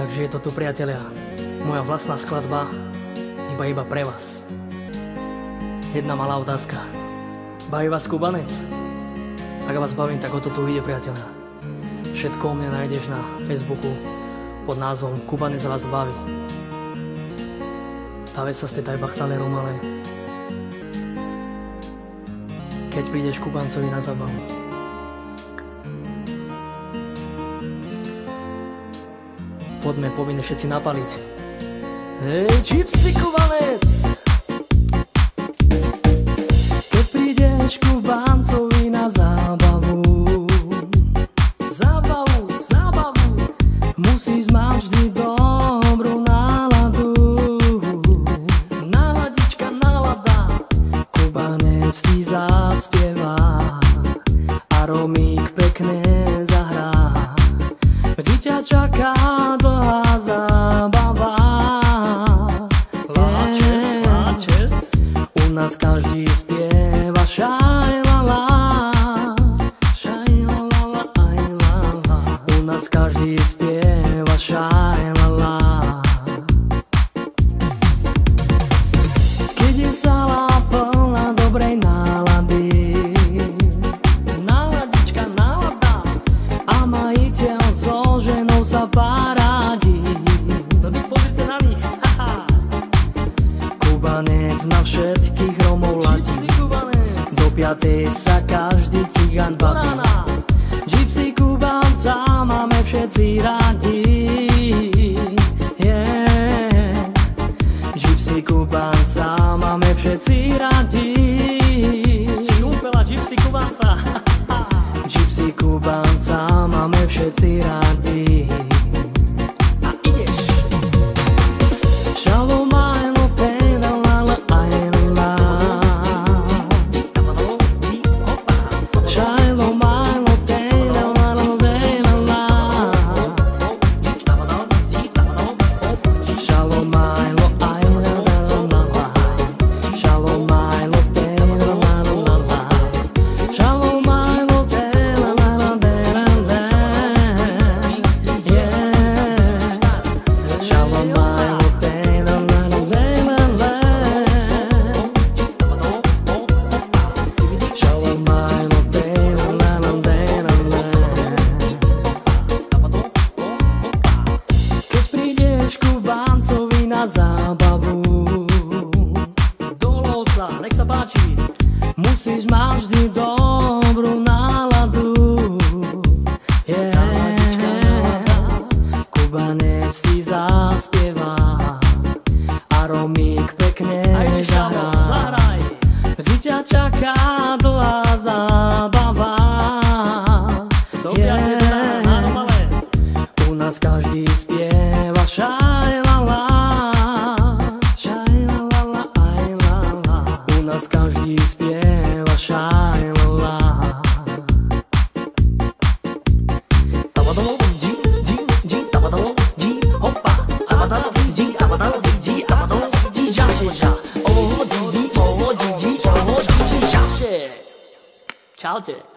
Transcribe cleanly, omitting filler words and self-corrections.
Takže je to tu, priatelia, moja vlastná skladba, iba pre vás. Jedna malá otázka. Baví vás Kubanec? Ak vás bavím, tak o to tu ide, priatelia. Všetko o mne nájdeš na Facebooku pod názvom Kubanec vás baví. Tá vec sa z tej bachtalerom, ale keď prídeš Kubancovi na zabavu. Poďme povinne všetci napaliť. Hej, Gypsy Kubanec! Keď prídeš Kubancovi na zábavu, musíš mať vždy dobrú náladu. Náladička, nálada, Kubanec ti zaspieva a Romík pekne zahrá. Vždy ťa čaká dlhá zábava. Láčes. U nás každý spieva šajlala. Šajlala, aj lala. U nás každý spieva šajlala. Keď je sala plná dobrej nálady, náladička, nálada, a majiteľ so ženou sa parádi. No vy pozrite na nich, haha. Kubanec na všetkých Romov ladí. Do 5. sa každý cigán baví. Gypsy Kubanca máme všetci radi. Yeah. Gypsy Kubanca máme všetci radi. Šumpela Gypsy Kubanca. Gypsy Kubanca máme všetci radi. A ideš. Shalom ajlo teda lala ajla. Shalom ajlo teda lala lala. Shalom ajlo ajla lala. Shalom ajlo teda lala lala. Shalom ajlo teda lala lala. Yeah. Shalom ajlo teda lala lala. Shalom ajlo teda lala lala. Keď prídeš Kubancovi na zábavu, do lovca, nech sa páči, musíš mať vždy dobrú náladu. Yeah. Kubanec ti zaspieva a Romík pekne zahrá. Vždy ťa čaká dlhá zábava. Yeah. U nás každý spieva šajlala. Šajlala, aj lala. U nás každý spieva šajlala. Tabadalo, dí, tabadalo, dí, hopa. Tabadalo, dí, tabadalo, dí, žaše, ža. Dí, žaše. Čaute.